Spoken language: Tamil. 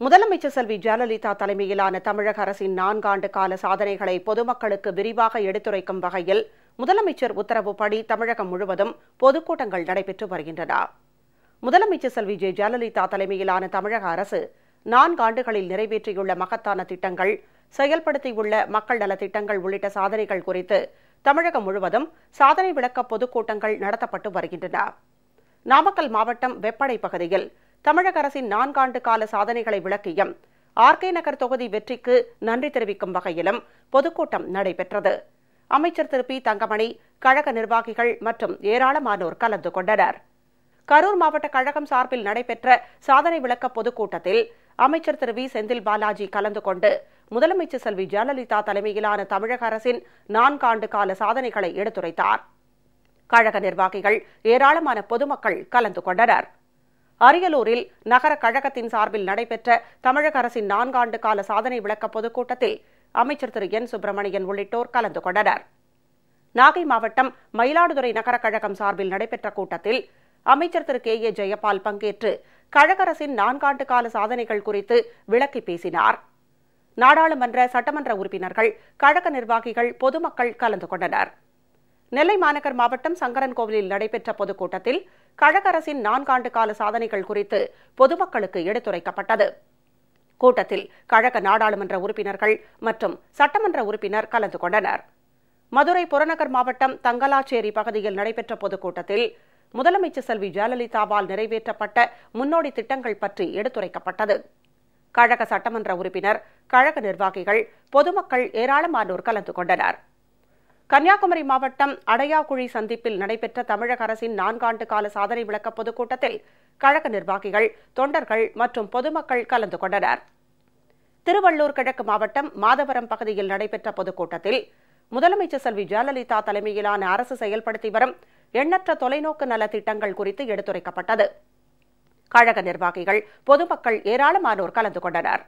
முதலமைச்சர் செல்வி ஜெயலலிதா தலைமையிலான தமிழக அரசின் 4 ஆண்டு கால சாதனைகளை பொதுமக்களுக்கு விரிவாக எடுத்துரைக்கும் வகையில் முதலமைச்சர் உத்தரவுப்படி தமிழகம் முழுவதும் பொதுக்கூட்டங்கள் நடைபெற்று வருகின்றன. முதலமைச்சர் செல்வி ஜெயலலிதா தலைமையிலான தமிழக அரசு 4 ஆண்டுகளில் நிறைவேற்றியுள்ள மகத்தான திட்டங்கள், செயல்படுத்தியுள்ள மக்கள் நலத் திட்டங்கள் உள்ளிட்ட சாதனைகள் குறித்து தமிழகம் முழுவதும் சாதனை விளக்க பொதுக்கூட்டங்கள் நடத்தப்பட்டு வருகின்றன. நாமக்கல் மாவட்டம் வெப்படை பகுதியில் தமிழக அரசின் 4 ஆண்டு கால சாதனைகளை விளக்கியும் ஆர்கே நகர் தொகுதி வெற்றிக்கு நன்றி தெரிவிக்கும் வகையிலும் பொதுக்கூட்டம் நடைபெற்றது. அமைச்சர் திரு பி தங்கமணி, கழக நிர்வாகிகள் மற்றும் ஏராளமானோர் கலந்து கொண்டனர். கரூர் மாவட்ட கழகம் சார்பில் நடைபெற்ற சாதனை விளக்க பொதுக்கூட்டத்தில் அமைச்சர் திரு வி செந்தில் பாலாஜி கலந்து கொண்டு முதலமைச்சர் செல்வி ஜெயலலிதா தலைமையிலான தமிழக அரசின் 4 ஆண்டு கால சாதனைகளை எடுத்துரைத்தார். கழக நிர்வாகிகள், ஏராளமான பொதுமக்கள் கலந்து கொண்டனர். அரியலூரில் நகர கழகத்தின் சார்பில் நடைபெற்ற தமிழக அரசின் 4 ஆண்டு கால சாதனை விளக்க பொதுக்கூட்டத்தில் அமைச்சர் திரு என் சுப்பிரமணியன் உள்ளிட்டோர் கலந்து கொண்டனர். நாகை மாவட்டம் மயிலாடுதுறை நகர கழகம் சார்பில் நடைபெற்ற கூட்டத்தில் அமைச்சர் திரு கே ஏ ஜெயபால் பங்கேற்று கழக அரசின் 4 ஆண்டு கால சாதனைகள் குறித்து விளக்கி பேசினார். நாடாளுமன்ற, சட்டமன்ற உறுப்பினர்கள், கழக நிர்வாகிகள், பொதுமக்கள் கலந்து கொண்டனர். நெல்லை மாநகர் மாவட்டம் சங்கரன்கோவிலில் நடைபெற்ற பொதுக்கூட்டத்தில் கழக அரசின் 4 ஆண்டு கால சாதனைகள் குறித்து பொதுமக்களுக்கு எடுத்துரைக்கப்பட்டது. கூட்டத்தில் கழக நாடாளுமன்ற உறுப்பினர்கள் மற்றும் சட்டமன்ற உறுப்பினர் கலந்து கொண்டனர். மதுரை புறநகர் மாவட்டம் தங்கலாச்சேரி பகுதியில் நடைபெற்ற பொதுக்கூட்டத்தில் முதலமைச்சர் செல்வி ஜெயலலிதாவால் நிறைவேற்றப்பட்ட முன்னோடி திட்டங்கள் பற்றி எடுத்துரைக்கப்பட்டது. கழக சட்டமன்ற உறுப்பினர், கழக நிர்வாகிகள், பொதுமக்கள் ஏராளமானோர் கலந்து கொண்டனர். கன்னியாகுமரி மாவட்டம் அடையாக்குழி சந்திப்பில் நடைபெற்ற தமிழக அரசின் 4 ஆண்டு கால சாதனை விளக்க பொதுக்கூட்டத்தில் கழக நிர்வாகிகள், தொண்டர்கள் மற்றும் பொதுமக்கள் கலந்து கொண்டனர். திருவள்ளூர் கிழக்கு மாவட்டம் மாதவரம் பகுதியில் நடைபெற்ற பொதுக்கூட்டத்தில் முதலமைச்சர் செல்வி ஜெயலலிதா தலைமையிலான அரசு செயல்படுத்தி வரும் எண்ணற்ற தொலைநோக்கு நல திட்டங்கள் குறித்து எடுத்துரைக்கப்பட்டது. கழக நிர்வாகிகள், பொதுமக்கள் ஏராளமானோர் கலந்து கொண்டனர்.